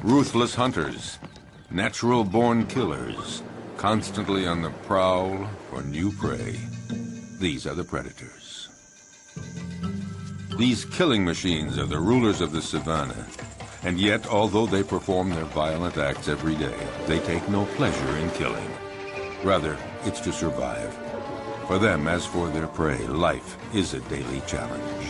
Ruthless hunters, natural-born killers, constantly on the prowl for new prey. These are the predators. These killing machines are the rulers of the savannah, and yet, although they perform their violent acts every day, they take no pleasure in killing. Rather, it's to survive. For them, as for their prey, life is a daily challenge.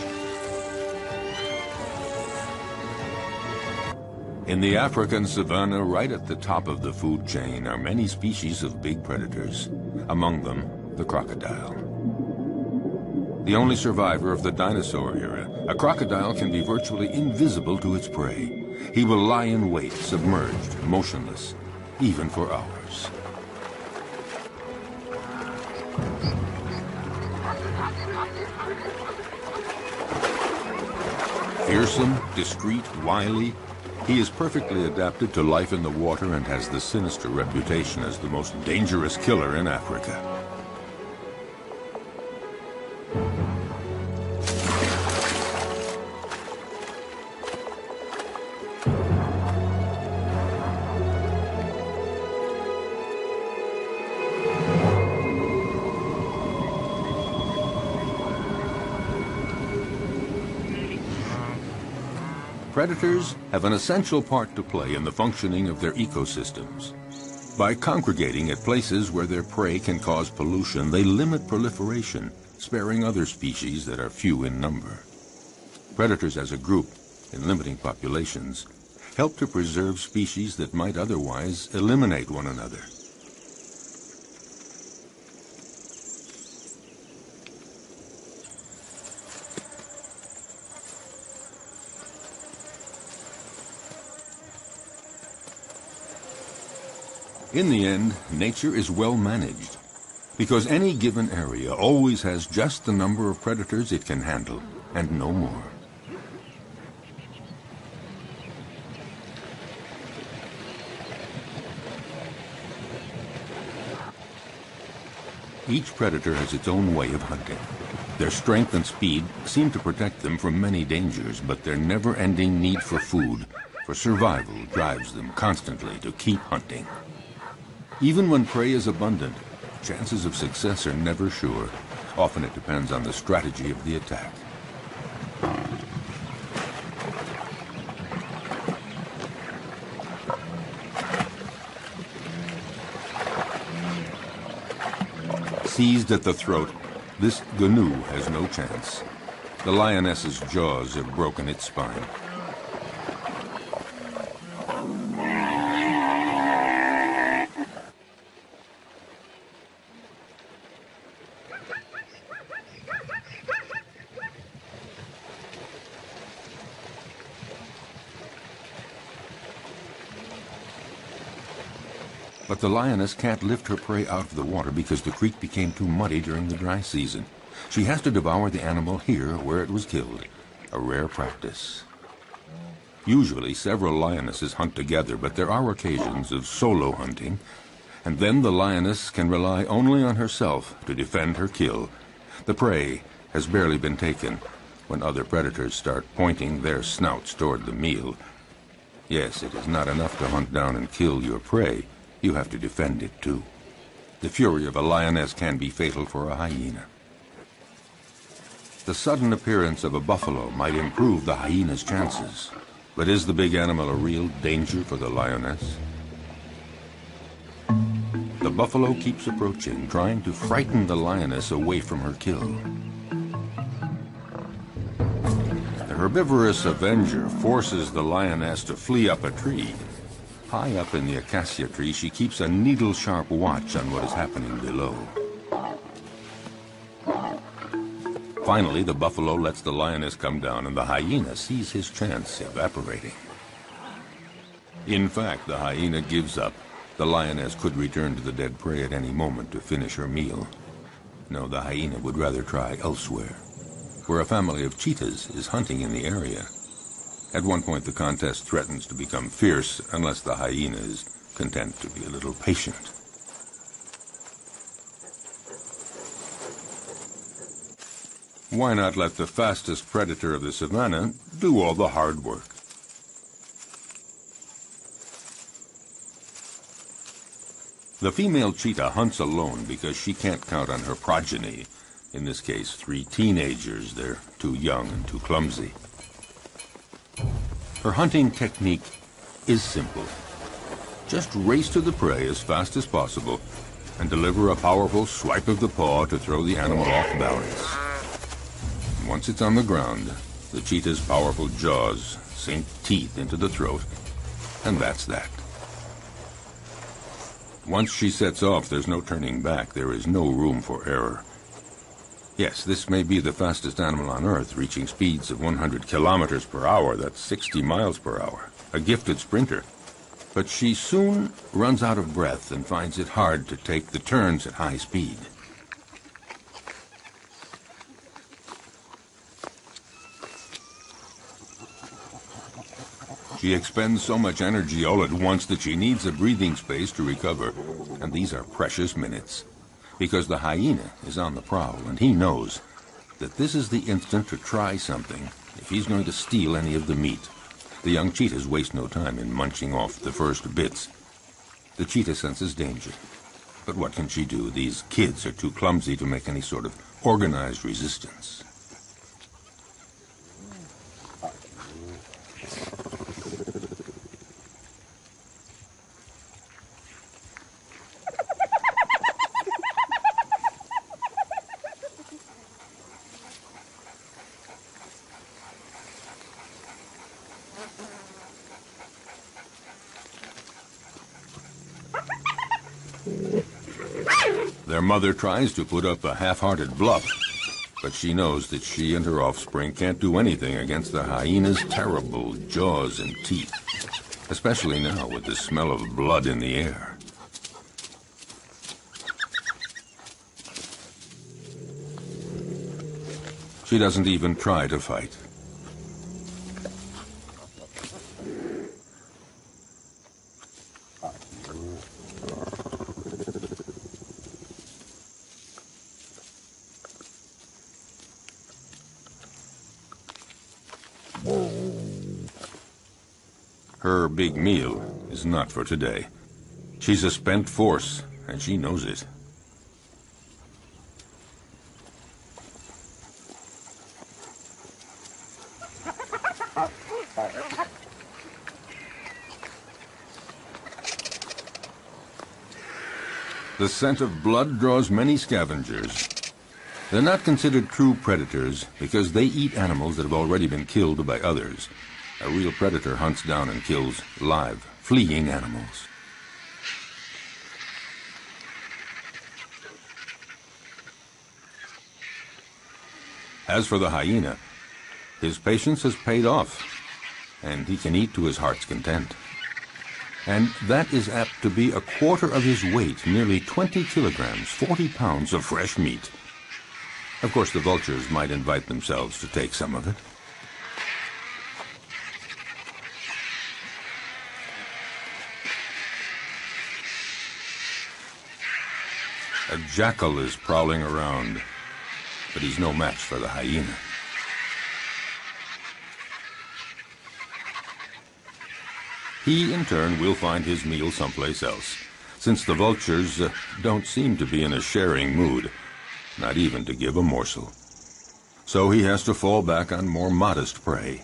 In the African savanna, right at the top of the food chain, are many species of big predators. Among them, the crocodile. The only survivor of the dinosaur era, a crocodile can be virtually invisible to its prey. He will lie in wait, submerged, motionless, even for hours. Fearsome, discreet, wily, he is perfectly adapted to life in the water and has the sinister reputation as the most dangerous killer in Africa. Predators have an essential part to play in the functioning of their ecosystems. By congregating at places where their prey can cause pollution, they limit proliferation, sparing other species that are few in number. Predators as a group, in limiting populations, help to preserve species that might otherwise eliminate one another. In the end, nature is well managed, because any given area always has just the number of predators it can handle, and no more. Each predator has its own way of hunting. Their strength and speed seem to protect them from many dangers, but their never-ending need for food, for survival, drives them constantly to keep hunting. Even when prey is abundant, chances of success are never sure. Often it depends on the strategy of the attack. Seized at the throat, this gnu has no chance. The lioness's jaws have broken its spine. But the lioness can't lift her prey out of the water because the creek became too muddy during the dry season. She has to devour the animal here where it was killed, a rare practice. Usually several lionesses hunt together, but there are occasions of solo hunting, and then the lioness can rely only on herself to defend her kill. The prey has barely been taken when other predators start pointing their snouts toward the meal. Yes, it is not enough to hunt down and kill your prey. You have to defend it too. The fury of a lioness can be fatal for a hyena. The sudden appearance of a buffalo might improve the hyena's chances. But is the big animal a real danger for the lioness? The buffalo keeps approaching, trying to frighten the lioness away from her kill. The herbivorous avenger forces the lioness to flee up a tree. High up in the acacia tree, she keeps a needle-sharp watch on what is happening below. Finally, the buffalo lets the lioness come down, and the hyena sees his chance evaporating. In fact, the hyena gives up. The lioness could return to the dead prey at any moment to finish her meal. No, the hyena would rather try elsewhere. where a family of cheetahs is hunting in the area. At one point, the contest threatens to become fierce unless the hyena is content to be a little patient. Why not let the fastest predator of the savannah do all the hard work? The female cheetah hunts alone because she can't count on her progeny. In this case, 3 teenagers. They're too young and too clumsy. Her hunting technique is simple. Just race to the prey as fast as possible and deliver a powerful swipe of the paw to throw the animal off balance. Once it's on the ground, the cheetah's powerful jaws sink teeth into the throat, and that's that. Once she sets off, there's no turning back. There is no room for error. Yes, this may be the fastest animal on Earth, reaching speeds of 100 kilometers per hour. That's 60 miles per hour. A gifted sprinter. But she soon runs out of breath and finds it hard to take the turns at high speed. She expends so much energy all at once that she needs a breathing space to recover. And these are precious minutes. Because the hyena is on the prowl, and he knows that this is the instant to try something if he's going to steal any of the meat. The young cheetahs waste no time in munching off the first bits. The cheetah senses danger. But what can she do? These kids are too clumsy to make any sort of organized resistance. Their mother tries to put up a half-hearted bluff, but she knows that she and her offspring can't do anything against the hyena's terrible jaws and teeth, especially now with the smell of blood in the air. She doesn't even try to fight. Her big meal is not for today. She's a spent force, and she knows it. The scent of blood draws many scavengers. They're not considered true predators because they eat animals that have already been killed by others. A real predator hunts down and kills live, fleeing animals. As for the hyena, his patience has paid off, and he can eat to his heart's content. And that is apt to be a quarter of his weight, nearly 20 kilograms, 40 pounds of fresh meat. Of course, the vultures might invite themselves to take some of it. A jackal is prowling around, but he's no match for the hyena. He, in turn, will find his meal someplace else, since the vultures don't seem to be in a sharing mood, not even to give a morsel. So he has to fall back on more modest prey.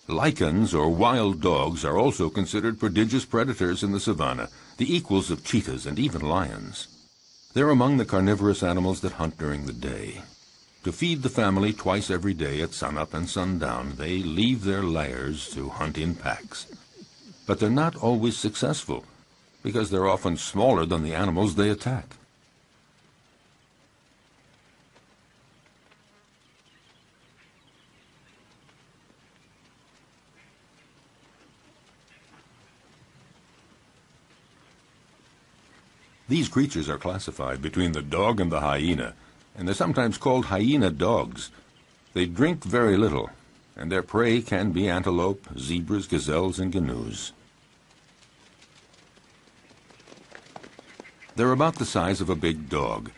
Lycans, or wild dogs, are also considered prodigious predators in the savannah, the equals of cheetahs and even lions. They're among the carnivorous animals that hunt during the day. To feed the family twice every day at sunup and sundown, they leave their lairs to hunt in packs. But they're not always successful, because they're often smaller than the animals they attack. These creatures are classified between the dog and the hyena, and they're sometimes called hyena dogs. They drink very little, and their prey can be antelope, zebras, gazelles, and gnus. They're about the size of a big dog,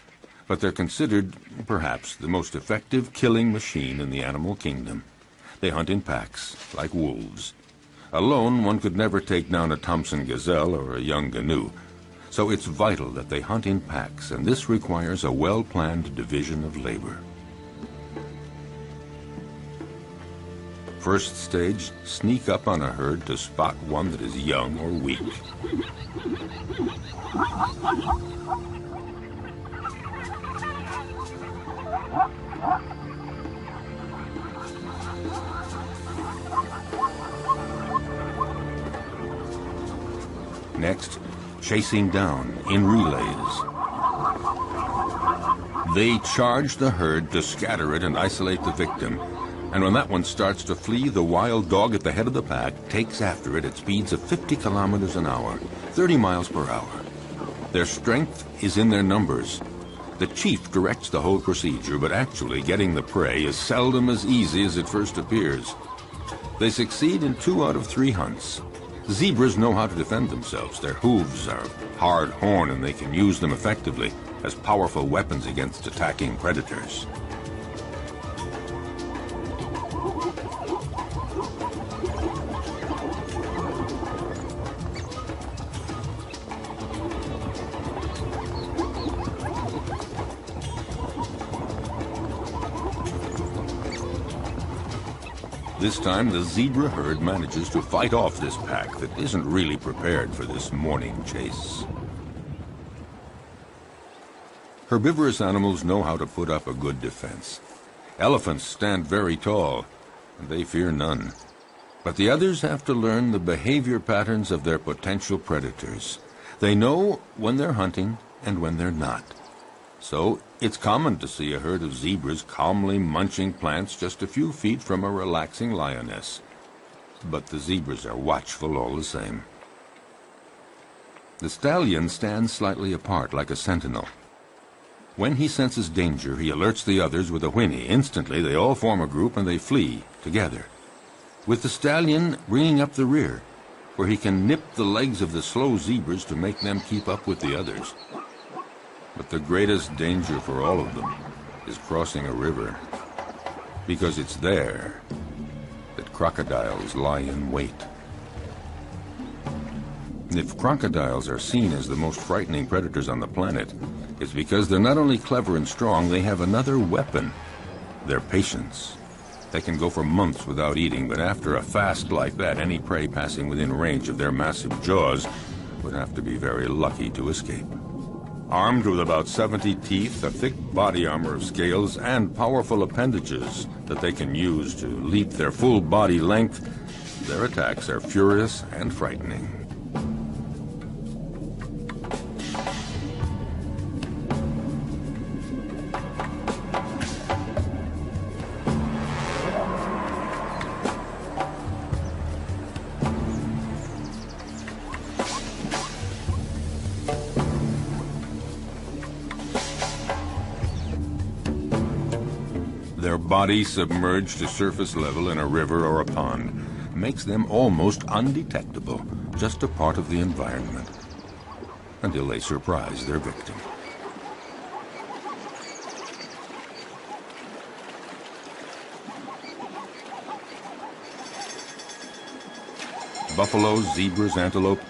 but they're considered, perhaps, the most effective killing machine in the animal kingdom. They hunt in packs, like wolves. Alone, one could never take down a Thompson gazelle or a young gnu, so it's vital that they hunt in packs, and this requires a well-planned division of labor. First stage, sneak up on a herd to spot one that is young or weak. Next, chasing down in relays. They charge the herd to scatter it and isolate the victim. And when that one starts to flee, the wild dog at the head of the pack takes after it at speeds of 50 kilometers an hour, 30 miles per hour. Their strength is in their numbers. The chief directs the whole procedure, but actually getting the prey is seldom as easy as it first appears. They succeed in 2 out of 3 hunts. Zebras know how to defend themselves. Their hooves are hard horn, and they can use them effectively as powerful weapons against attacking predators. This time, the zebra herd manages to fight off this pack that isn't really prepared for this morning chase. Herbivorous animals know how to put up a good defense. Elephants stand very tall, and they fear none. But the others have to learn the behavior patterns of their potential predators. They know when they're hunting and when they're not. So it's common to see a herd of zebras calmly munching plants just a few feet from a relaxing lioness. But the zebras are watchful all the same. The stallion stands slightly apart like a sentinel. When he senses danger, he alerts the others with a whinny. Instantly, they all form a group and they flee together, with the stallion bringing up the rear, where he can nip the legs of the slow zebras to make them keep up with the others. But the greatest danger for all of them is crossing a river, because it's there that crocodiles lie in wait. If crocodiles are seen as the most frightening predators on the planet, it's because they're not only clever and strong, they have another weapon: their patience. They can go for months without eating, but after a fast like that, any prey passing within range of their massive jaws would have to be very lucky to escape. Armed with about 70 teeth, a thick body armor of scales, and powerful appendages that they can use to leap their full body length, their attacks are furious and frightening. Their body submerged to surface level in a river or a pond makes them almost undetectable, just a part of the environment, until they surprise their victim. Buffaloes, zebras, antelope,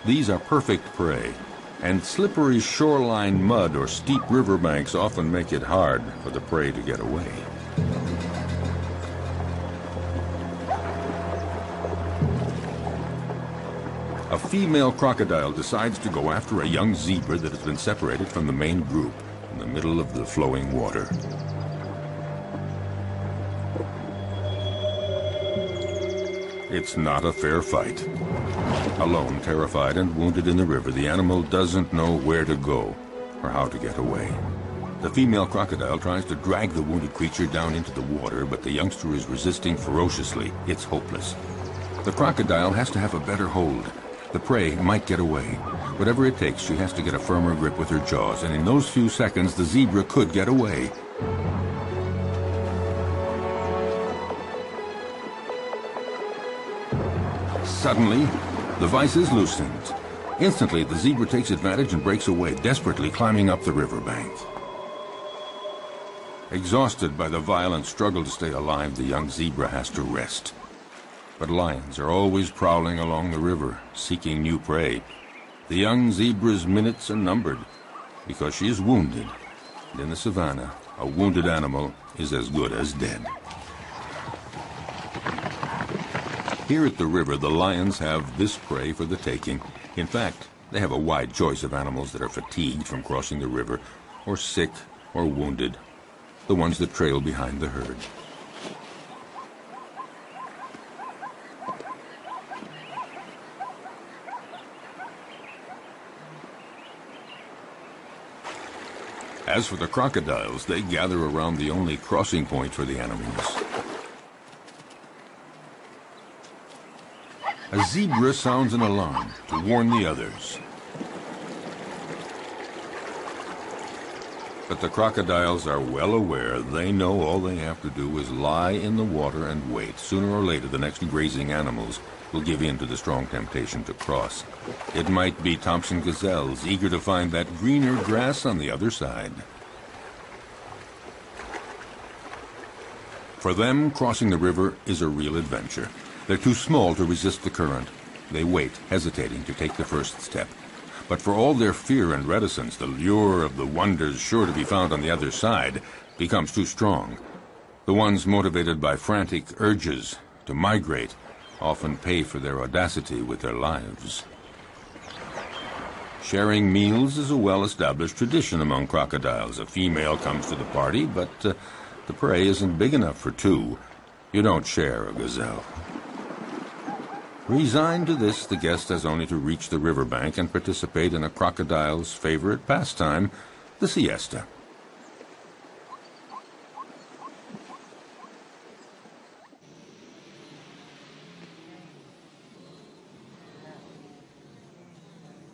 these are perfect prey. And slippery shoreline mud or steep riverbanks often make it hard for the prey to get away. A female crocodile decides to go after a young zebra that has been separated from the main group in the middle of the flowing water. It's not a fair fight. Alone, terrified and wounded in the river, the animal doesn't know where to go or how to get away. The female crocodile tries to drag the wounded creature down into the water, but the youngster is resisting ferociously. It's hopeless. The crocodile has to have a better hold. The prey might get away. Whatever it takes, she has to get a firmer grip with her jaws, and in those few seconds, the zebra could get away. Suddenly, the vise is loosened. Instantly, the zebra takes advantage and breaks away, desperately climbing up the riverbank. Exhausted by the violent struggle to stay alive, the young zebra has to rest. But lions are always prowling along the river, seeking new prey. The young zebra's minutes are numbered because she is wounded. And in the savannah, a wounded animal is as good as dead. Here at the river, the lions have this prey for the taking. In fact, they have a wide choice of animals that are fatigued from crossing the river, or sick, or wounded, the ones that trail behind the herd. As for the crocodiles, they gather around the only crossing point for the animals. A zebra sounds an alarm to warn the others. But the crocodiles are well aware. They know all they have to do is lie in the water and wait. Sooner or later, the next grazing animals will give in to the strong temptation to cross. It might be Thompson gazelles, eager to find that greener grass on the other side. For them, crossing the river is a real adventure. They're too small to resist the current. They wait, hesitating to take the first step. But for all their fear and reticence, the lure of the wonders sure to be found on the other side becomes too strong. The ones motivated by frantic urges to migrate often pay for their audacity with their lives. Sharing meals is a well-established tradition among crocodiles. A female comes to the party, but the prey isn't big enough for two. You don't share a gazelle. Resigned to this, the guest has only to reach the riverbank and participate in a crocodile's favorite pastime, the siesta.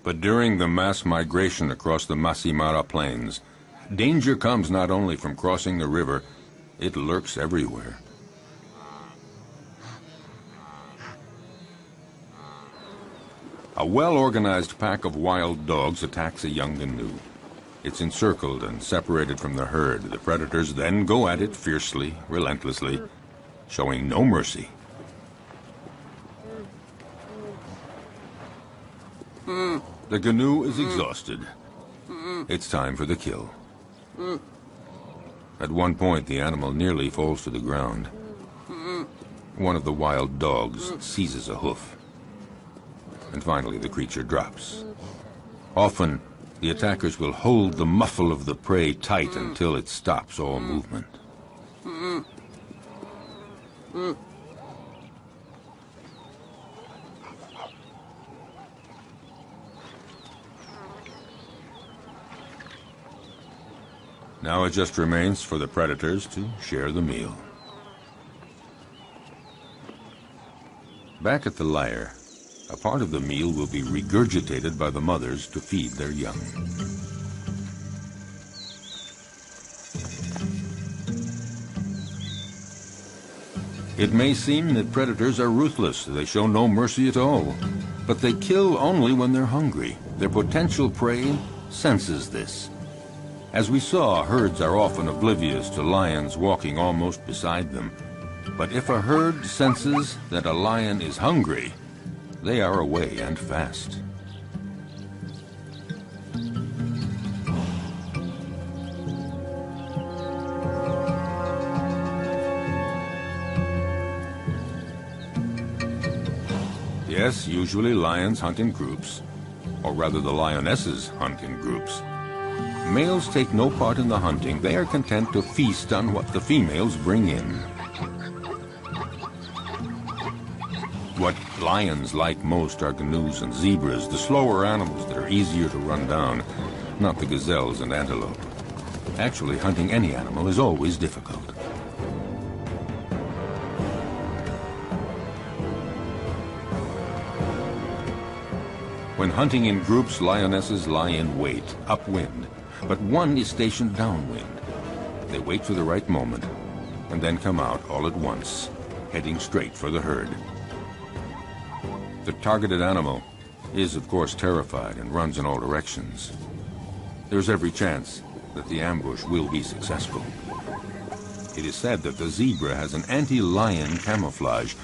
But during the mass migration across the Masimara Plains, danger comes not only from crossing the river, it lurks everywhere. A well-organized pack of wild dogs attacks a young gnu. It's encircled and separated from the herd. The predators then go at it fiercely, relentlessly, showing no mercy. The gnu is exhausted. It's time for the kill. At one point, the animal nearly falls to the ground. One of the wild dogs seizes a hoof. And finally, the creature drops. Often, the attackers will hold the muffle of the prey tight until it stops all movement. Now it just remains for the predators to share the meal. Back at the lair, a part of the meal will be regurgitated by the mothers to feed their young. It may seem that predators are ruthless. They show no mercy at all. But they kill only when they're hungry. Their potential prey senses this. As we saw, herds are often oblivious to lions walking almost beside them. But if a herd senses that a lion is hungry, they are away and fast. Yes, usually lions hunt in groups, or rather the lionesses hunt in groups. Males take no part in the hunting. They are content to feast on what the females bring in. What lions like most are gnus and zebras, the slower animals that are easier to run down, not the gazelles and antelope. Actually, hunting any animal is always difficult. When hunting in groups, lionesses lie in wait, upwind, but one is stationed downwind. They wait for the right moment and then come out all at once, heading straight for the herd. The targeted animal is, of course, terrified and runs in all directions. There's every chance that the ambush will be successful. It is said that the zebra has an anti-lion camouflage.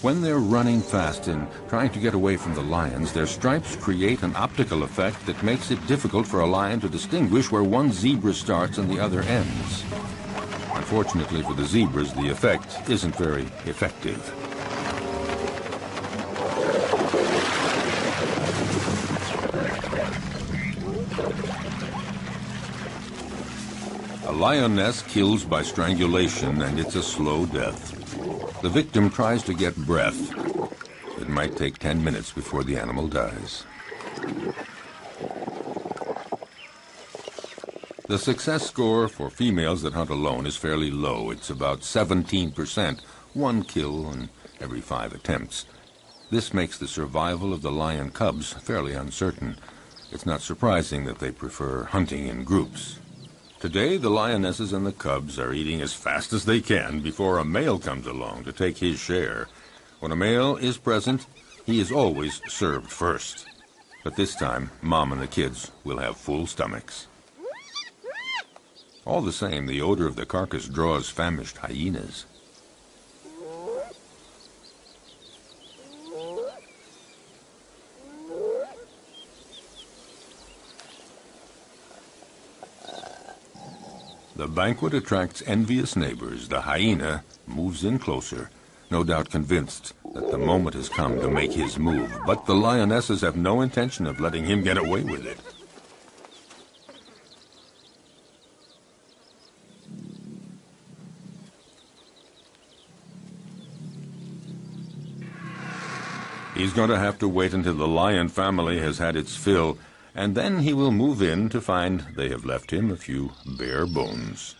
When they're running fast and trying to get away from the lions, their stripes create an optical effect that makes it difficult for a lion to distinguish where one zebra starts and the other ends. Unfortunately for the zebras, the effect isn't very effective. A lioness kills by strangulation, and it's a slow death. The victim tries to get breath. It might take 10 minutes before the animal dies. The success score for females that hunt alone is fairly low. It's about 17%, one kill in every 5 attempts. This makes the survival of the lion cubs fairly uncertain. It's not surprising that they prefer hunting in groups. Today, the lionesses and the cubs are eating as fast as they can before a male comes along to take his share. When a male is present, he is always served first. But this time, Mom and the kids will have full stomachs. All the same, the odor of the carcass draws famished hyenas. The banquet attracts envious neighbors. The hyena moves in closer, no doubt convinced that the moment has come to make his move. But the lionesses have no intention of letting him get away with it. He's going to have to wait until the lion family has had its fill, and then he will move in to find they have left him a few bare bones.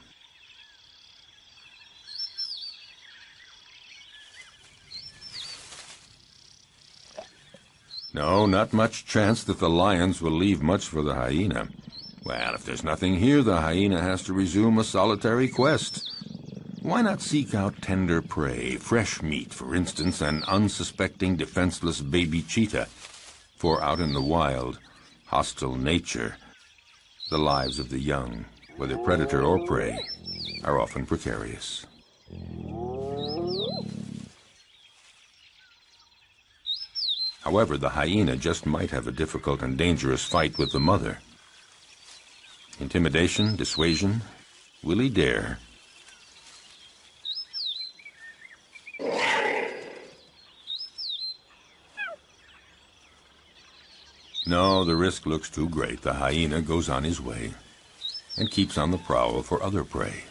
No, not much chance that the lions will leave much for the hyena. Well, if there's nothing here, the hyena has to resume a solitary quest. Why not seek out tender prey, fresh meat, for instance, an unsuspecting, defenseless baby cheetah? For out in the wild, hostile nature, the lives of the young, whether predator or prey, are often precarious. However, the hyena just might have a difficult and dangerous fight with the mother. Intimidation, dissuasion, will he dare? No, the risk looks too great. The hyena goes on his way and keeps on the prowl for other prey.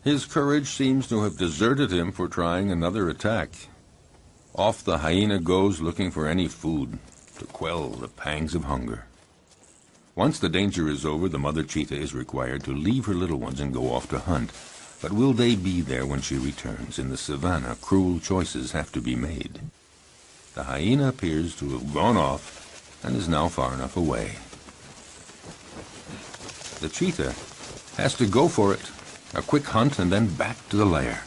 His courage seems to have deserted him for trying another attack. Off the hyena goes looking for any food to quell the pangs of hunger. Once the danger is over, the mother cheetah is required to leave her little ones and go off to hunt. But will they be there when she returns? In the savannah, cruel choices have to be made. The hyena appears to have gone off and is now far enough away. The cheetah has to go for it. A quick hunt and then back to the lair.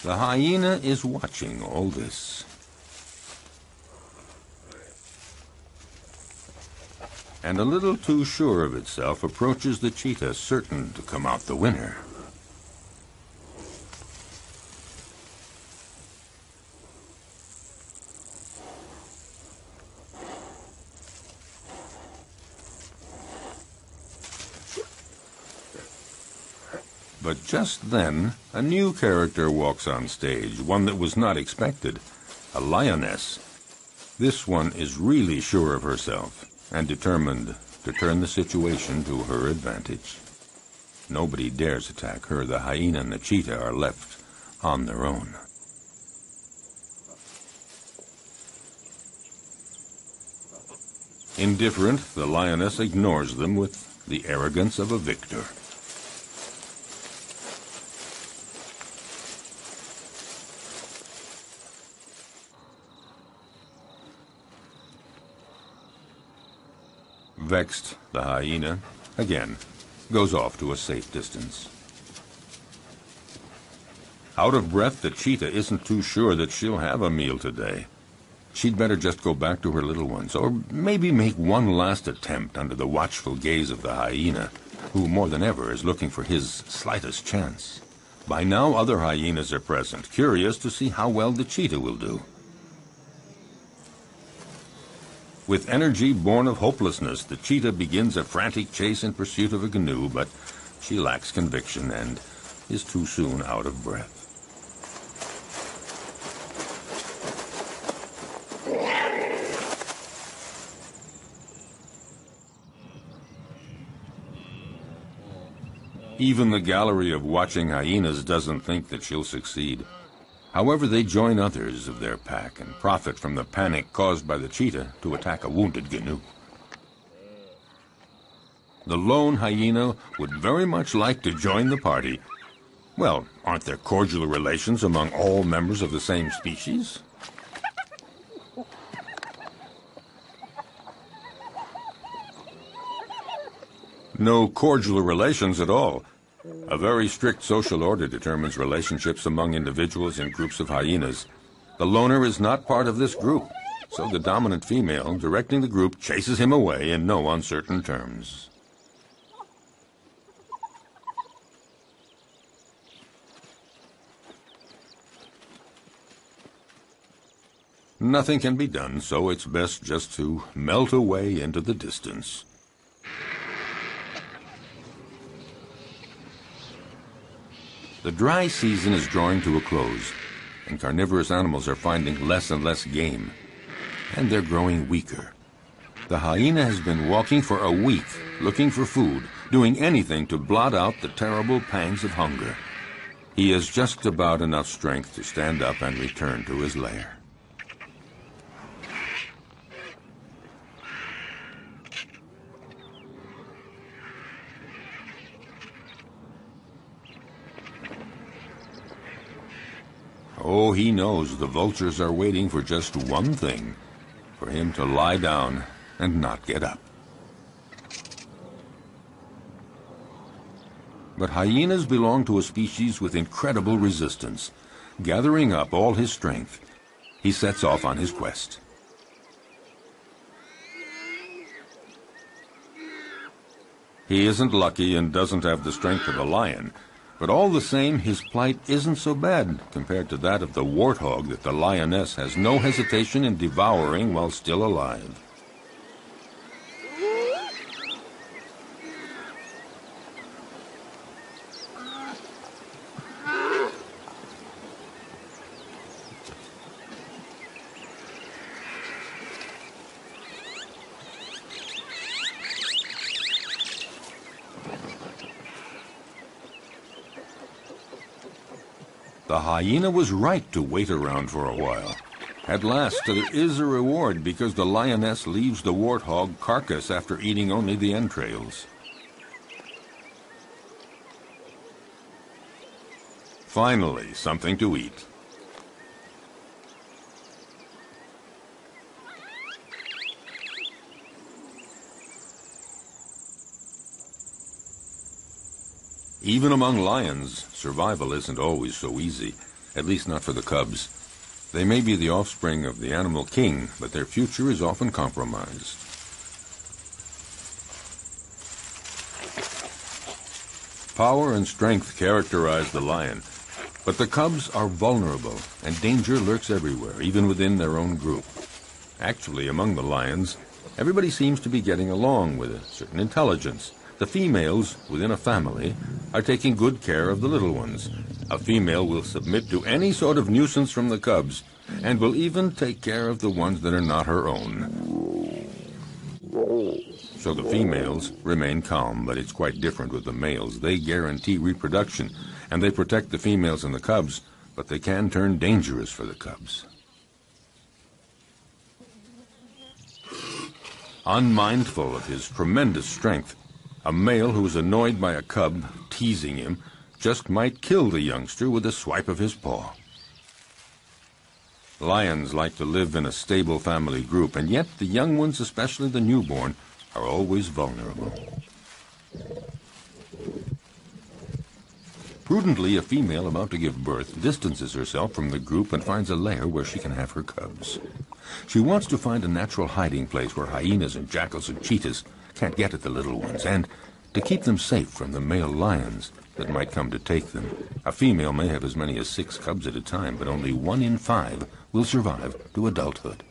The hyena is watching all this. And a little too sure of itself approaches the cheetah, certain to come out the winner. But just then, a new character walks on stage, one that was not expected, a lioness. This one is really sure of herself and determined to turn the situation to her advantage. Nobody dares attack her. The hyena and the cheetah are left on their own. Indifferent, the lioness ignores them with the arrogance of a victor. Vexed, the hyena, again, goes off to a safe distance. Out of breath, the cheetah isn't too sure that she'll have a meal today. She'd better just go back to her little ones, or maybe make one last attempt under the watchful gaze of the hyena, who more than ever is looking for his slightest chance. By now, other hyenas are present, curious to see how well the cheetah will do. With energy born of hopelessness, the cheetah begins a frantic chase in pursuit of a canoe, but she lacks conviction and is too soon out of breath. Even the gallery of watching hyenas doesn't think that she'll succeed. However, they join others of their pack and profit from the panic caused by the cheetah to attack a wounded canoe. The lone hyena would very much like to join the party. Well, aren't there cordial relations among all members of the same species? No cordial relations at all. A very strict social order determines relationships among individuals in groups of hyenas. The loner is not part of this group, so the dominant female directing the group chases him away in no uncertain terms. Nothing can be done, so it's best just to melt away into the distance. The dry season is drawing to a close, and carnivorous animals are finding less and less game, and they're growing weaker. The hyena has been walking for a week, looking for food, doing anything to blot out the terrible pangs of hunger. He has just about enough strength to stand up and return to his lair. Oh, he knows the vultures are waiting for just one thing, for him to lie down and not get up. But hyenas belong to a species with incredible resistance. Gathering up all his strength, he sets off on his quest. He isn't lucky and doesn't have the strength of a lion, but all the same, his plight isn't so bad compared to that of the warthog that the lioness has no hesitation in devouring while still alive. The hyena was right to wait around for a while. At last, there is a reward because the lioness leaves the warthog carcass after eating only the entrails. Finally, something to eat. Even among lions, survival isn't always so easy, at least not for the cubs. They may be the offspring of the animal king, but their future is often compromised. Power and strength characterize the lion, but the cubs are vulnerable, and danger lurks everywhere, even within their own group. Actually, among the lions, everybody seems to be getting along with a certain intelligence. The females within a family are taking good care of the little ones. A female will submit to any sort of nuisance from the cubs, and will even take care of the ones that are not her own. So the females remain calm, but it's quite different with the males. They guarantee reproduction, and they protect the females and the cubs, but they can turn dangerous for the cubs. Unmindful of his tremendous strength, a male who is annoyed by a cub teasing him just might kill the youngster with a swipe of his paw. Lions like to live in a stable family group, and yet the young ones, especially the newborn, are always vulnerable. Prudently, a female about to give birth distances herself from the group and finds a lair where she can have her cubs. She wants to find a natural hiding place where hyenas and jackals and cheetahs can't get at the little ones, and to keep them safe from the male lions that might come to take them. A female may have as many as 6 cubs at a time, but only 1 in 5 will survive to adulthood.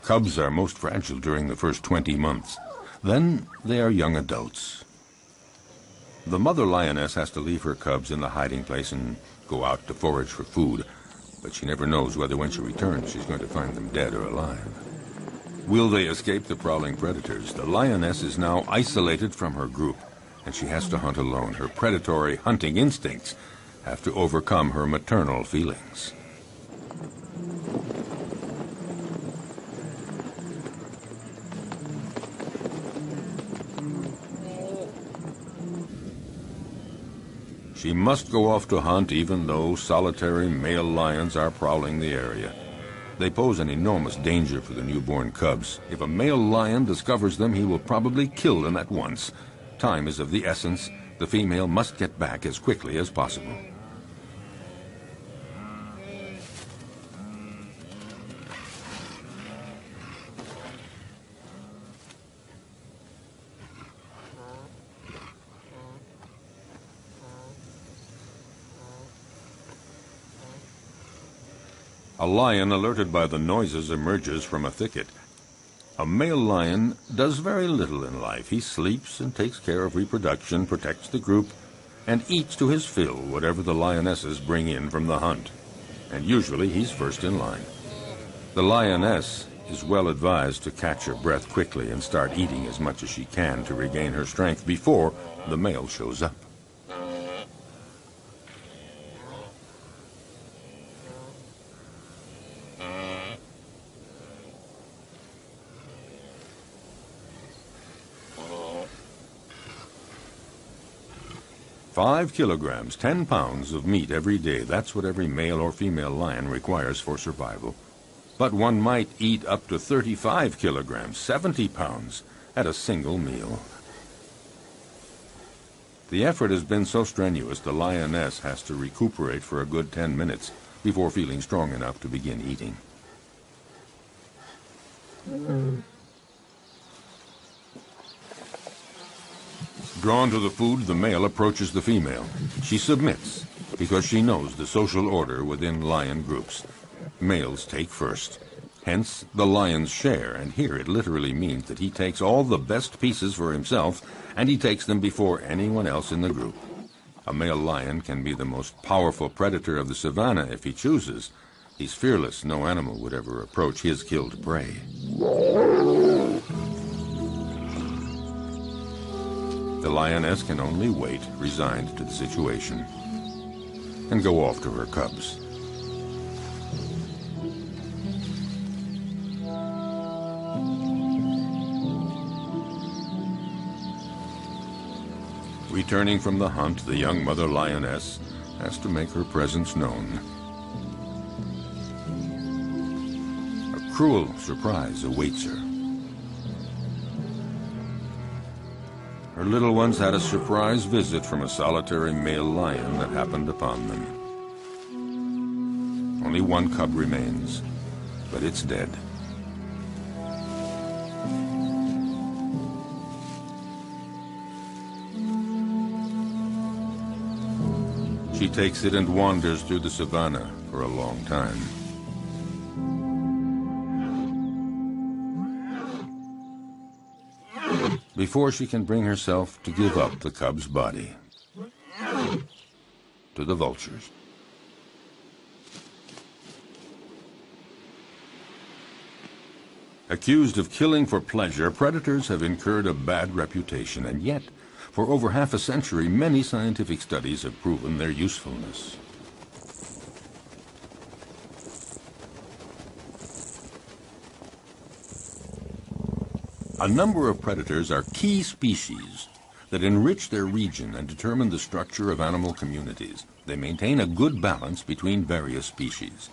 Cubs are most fragile during the first 20 months. Then they are young adults. The mother lioness has to leave her cubs in the hiding place and go out to forage for food, but she never knows whether when she returns she's going to find them dead or alive. Will they escape the prowling predators? The lioness is now isolated from her group, and she has to hunt alone. Her predatory hunting instincts have to overcome her maternal feelings. She must go off to hunt even though solitary male lions are prowling the area. They pose an enormous danger for the newborn cubs. If a male lion discovers them, he will probably kill them at once. Time is of the essence. The female must get back as quickly as possible. A lion, alerted by the noises, emerges from a thicket. A male lion does very little in life. He sleeps and takes care of reproduction, protects the group, and eats to his fill whatever the lionesses bring in from the hunt. And usually he's first in line. The lioness is well advised to catch her breath quickly and start eating as much as she can to regain her strength before the male shows up. "5 kilograms, 10 pounds of meat every day. That's what every male or female lion requires for survival. But one might eat up to 35 kilograms, 70 pounds, at a single meal. The effort has been so strenuous, the lioness has to recuperate for a good 10 minutes before feeling strong enough to begin eating. Drawn to the food, the male approaches the female. She submits because she knows the social order within lion groups. Males take first. Hence the lion's share, and here it literally means that he takes all the best pieces for himself, and he takes them before anyone else in the group. A male lion can be the most powerful predator of the savannah if he chooses. He's fearless. No animal would ever approach his killed prey. The lioness can only wait, resigned to the situation, and go off to her cubs. Returning from the hunt, the young mother lioness has to make her presence known. A cruel surprise awaits her. Her little ones had a surprise visit from a solitary male lion that happened upon them. Only one cub remains, but it's dead. She takes it and wanders through the savannah for a long time. Before she can bring herself to give up the cub's body to the vultures. Accused of killing for pleasure, predators have incurred a bad reputation, and yet, for over half a century, many scientific studies have proven their usefulness. A number of predators are key species that enrich their region and determine the structure of animal communities. They maintain a good balance between various species.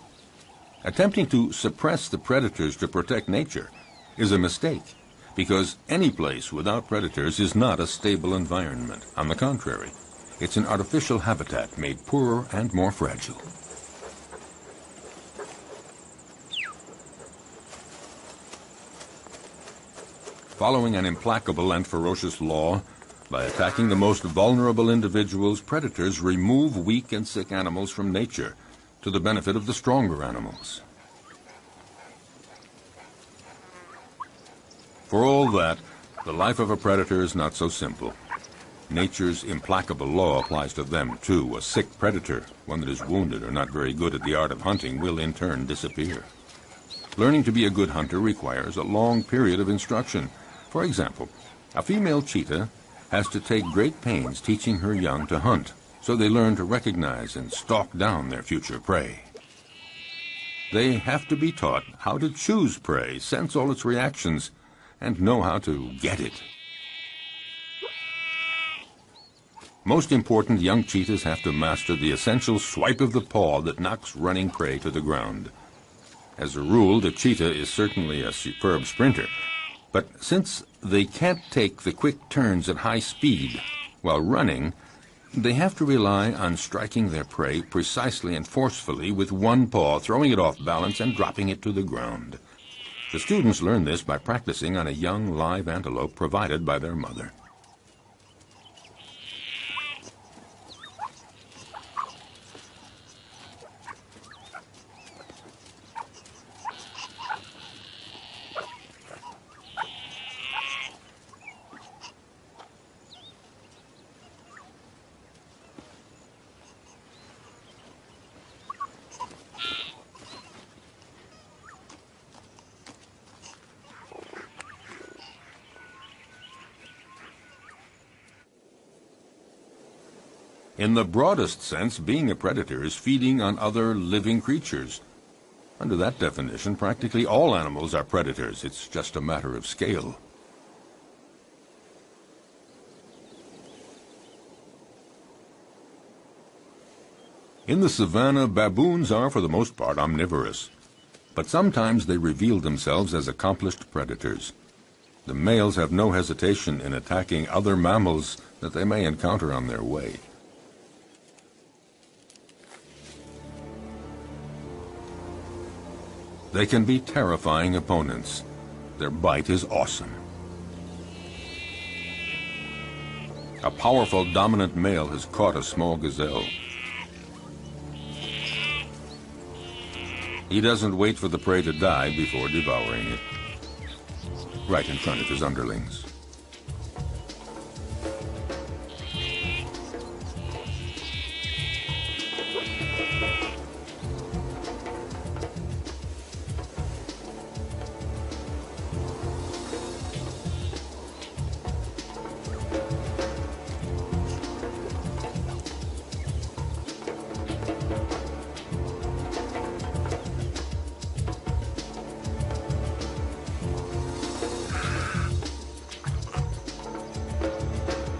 Attempting to suppress the predators to protect nature is a mistake, because any place without predators is not a stable environment. On the contrary, it's an artificial habitat made poorer and more fragile. Following an implacable and ferocious law, by attacking the most vulnerable individuals, predators remove weak and sick animals from nature to the benefit of the stronger animals. For all that, the life of a predator is not so simple. Nature's implacable law applies to them, too. A sick predator, one that is wounded or not very good at the art of hunting, will in turn disappear. Learning to be a good hunter requires a long period of instruction. For example, a female cheetah has to take great pains teaching her young to hunt, so they learn to recognize and stalk down their future prey. They have to be taught how to choose prey, sense all its reactions, and know how to get it. Most important, young cheetahs have to master the essential swipe of the paw that knocks running prey to the ground. As a rule, the cheetah is certainly a superb sprinter, but since they can't take the quick turns at high speed while running, they have to rely on striking their prey precisely and forcefully with one paw, throwing it off balance and dropping it to the ground. The students learn this by practicing on a young live antelope provided by their mother. In the broadest sense, being a predator is feeding on other living creatures. Under that definition, practically all animals are predators. It's just a matter of scale. In the savannah, baboons are for the most part omnivorous, but sometimes they reveal themselves as accomplished predators. The males have no hesitation in attacking other mammals that they may encounter on their way. They can be terrifying opponents. Their bite is awesome. A powerful dominant male has caught a small gazelle. He doesn't wait for the prey to die before devouring it, right in front of his underlings.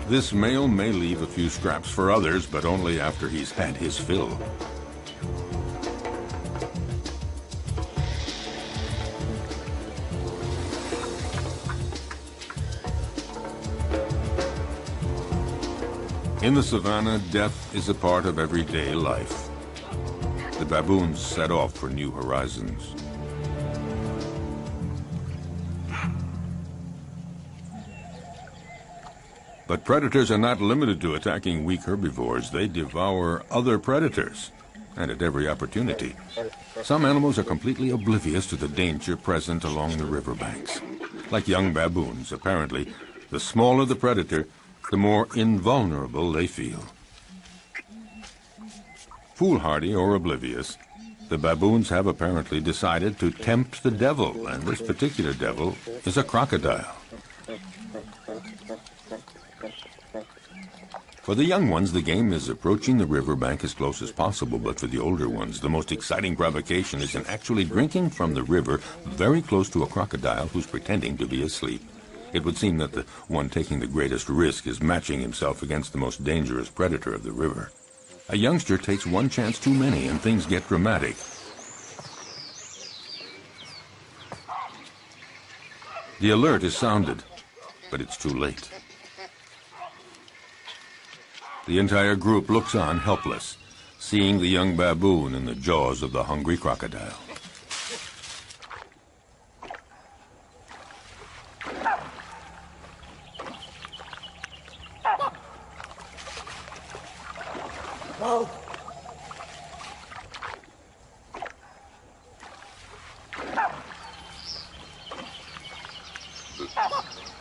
This male may leave a few scraps for others, but only after he's had his fill. In the savannah, death is a part of everyday life. The baboons set off for new horizons. But predators are not limited to attacking weak herbivores. They devour other predators, and at every opportunity. Some animals are completely oblivious to the danger present along the riverbanks. Like young baboons, apparently, the smaller the predator, the more invulnerable they feel. Foolhardy or oblivious, The baboons have apparently decided to tempt the devil, and this particular devil is a crocodile. For the young ones, the game is approaching the riverbank as close as possible, but for the older ones, the most exciting provocation is in actually drinking from the river very close to a crocodile who's pretending to be asleep. It would seem that the one taking the greatest risk is matching himself against the most dangerous predator of the river. A youngster takes one chance too many, and things get dramatic. The alert is sounded, but it's too late. The entire group looks on helpless, seeing the young baboon in the jaws of the hungry crocodile.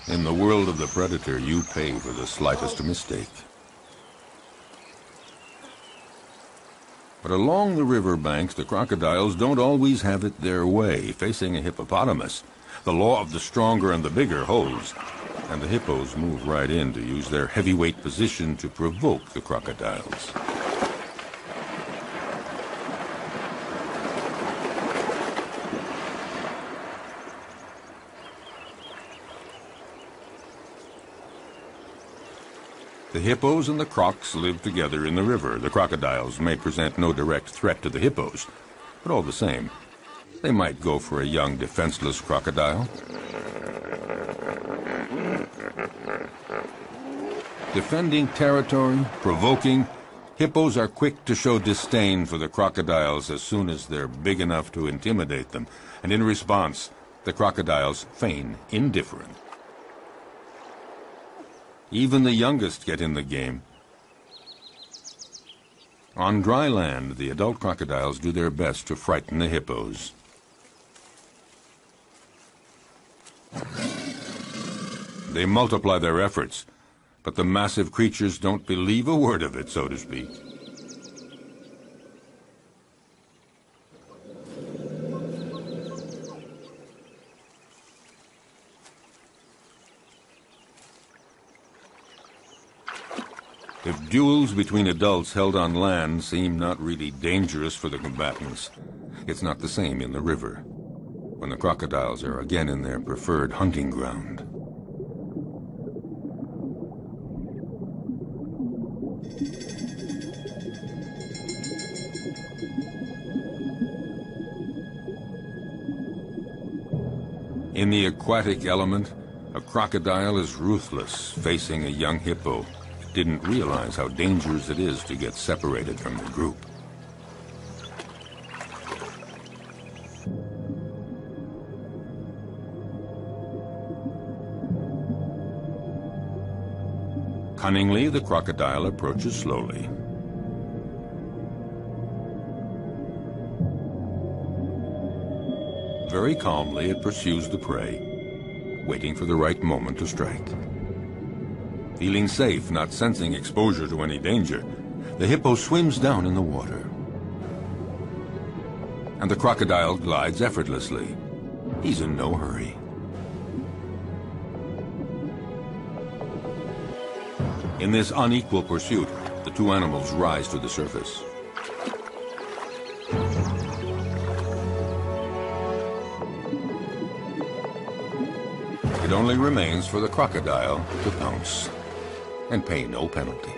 In the world of the predator, you pay for the slightest mistake. But along the river banks, the crocodiles don't always have it their way. Facing a hippopotamus, the law of the stronger and the bigger holds, and the hippos move right in to use their heavyweight position to provoke the crocodiles. The hippos and the crocs live together in the river. The crocodiles may present no direct threat to the hippos, but all the same, they might go for a young, defenseless crocodile. Defending territory, provoking, hippos are quick to show disdain for the crocodiles as soon as they're big enough to intimidate them, and in response, the crocodiles feign indifferent. Even the youngest get in the game. On dry land, the adult crocodiles do their best to frighten the hippos. They multiply their efforts, but the massive creatures don't believe a word of it, so to speak. If duels between adults held on land seem not really dangerous for the combatants, it's not the same in the river, when the crocodiles are again in their preferred hunting ground. In the aquatic element, a crocodile is ruthless, facing a young hippo. Didn't realize how dangerous it is to get separated from the group. Cunningly, the crocodile approaches slowly. Very calmly, it pursues the prey, waiting for the right moment to strike. Feeling safe, not sensing exposure to any danger, the hippo swims down in the water. And the crocodile glides effortlessly. He's in no hurry. In this unequal pursuit, the two animals rise to the surface. It only remains for the crocodile to pounce and pay no penalty.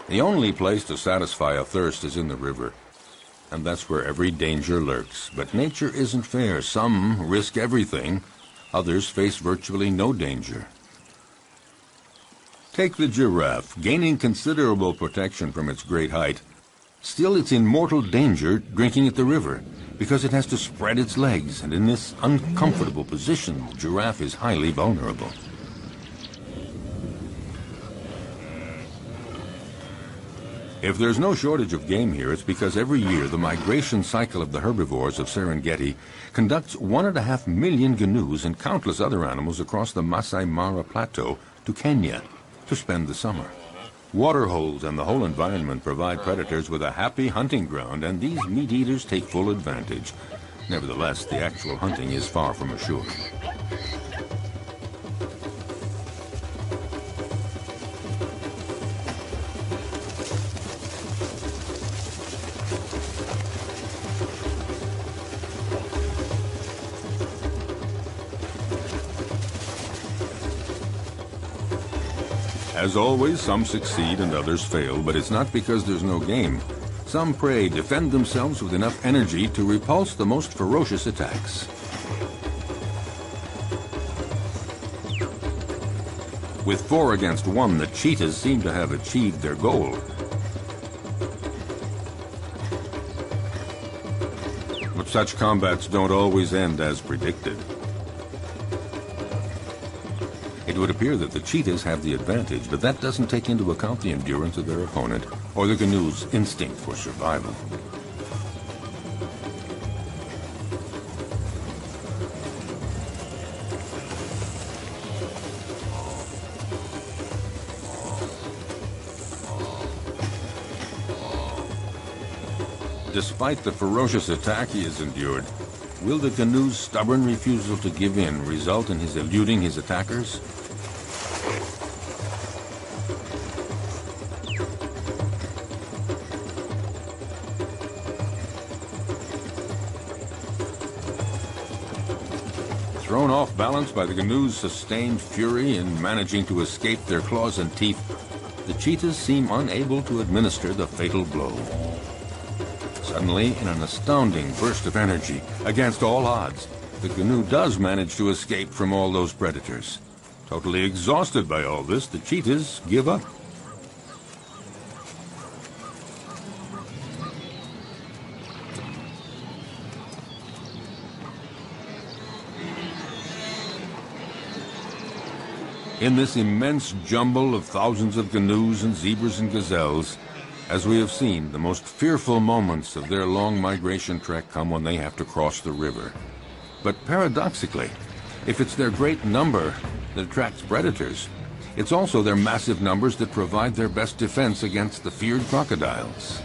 The only place to satisfy a thirst is in the river, and that's where every danger lurks. But nature isn't fair. Some risk everything, others face virtually no danger. Take the giraffe, gaining considerable protection from its great height. Still, it's in mortal danger drinking at the river, because it has to spread its legs, and in this uncomfortable position, the giraffe is highly vulnerable. If there's no shortage of game here, it's because every year the migration cycle of the herbivores of Serengeti conducts 1.5 million gnus and countless other animals across the Masai Mara Plateau to Kenya. to spend the summer. Water holes and the whole environment provide predators with a happy hunting ground, and these meat eaters take full advantage. Nevertheless, the actual hunting is far from assured. As always, some succeed and others fail, but it's not because there's no game. Some prey defend themselves with enough energy to repulse the most ferocious attacks. With 4 against 1, the cheetahs seem to have achieved their goal. But such combats don't always end as predicted. It would appear that the cheetahs have the advantage, but that doesn't take into account the endurance of their opponent or the gnu's instinct for survival. Despite the ferocious attack he has endured, will the gnu's stubborn refusal to give in result in his eluding his attackers? Thrown off balance by the gnu's sustained fury in managing to escape their claws and teeth, the cheetahs seem unable to administer the fatal blow. Suddenly, in an astounding burst of energy, against all odds, the gnu does manage to escape from all those predators. Totally exhausted by all this, the cheetahs give up. In this immense jumble of thousands of gnus and zebras and gazelles, as we have seen, the most fearful moments of their long migration trek come when they have to cross the river. But paradoxically, if it's their great number that attracts predators, it's also their massive numbers that provide their best defense against the feared crocodiles.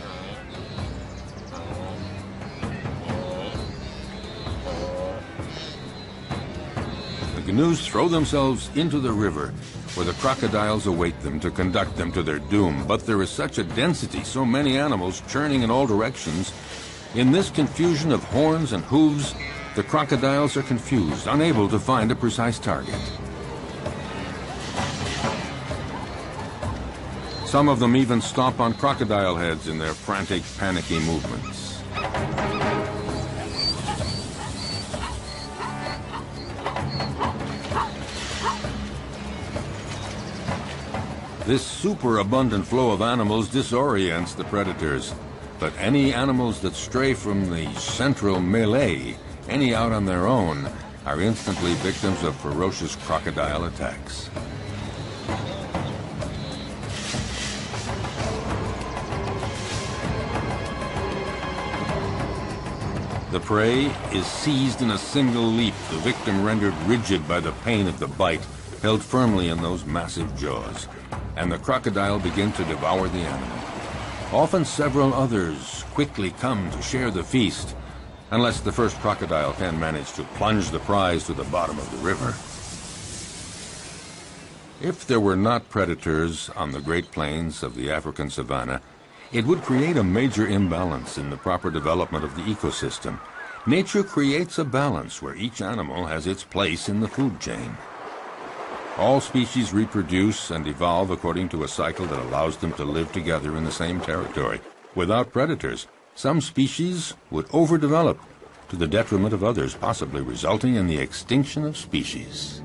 The gnus throw themselves into the river, where the crocodiles await them to conduct them to their doom. But there is such a density, so many animals churning in all directions. In this confusion of horns and hooves, the crocodiles are confused, unable to find a precise target. Some of them even stomp on crocodile heads in their frantic, panicky movements. This superabundant flow of animals disorients the predators, but any animals that stray from the central melee, any out on their own, are instantly victims of ferocious crocodile attacks. The prey is seized in a single leap, the victim rendered rigid by the pain of the bite, held firmly in those massive jaws, and the crocodile begins to devour the animal. Often several others quickly come to share the feast, unless the first crocodile can manage to plunge the prize to the bottom of the river. If there were not predators on the Great Plains of the African savanna, it would create a major imbalance in the proper development of the ecosystem. Nature creates a balance where each animal has its place in the food chain. All species reproduce and evolve according to a cycle that allows them to live together in the same territory. Without predators, some species would overdevelop to the detriment of others, possibly resulting in the extinction of species.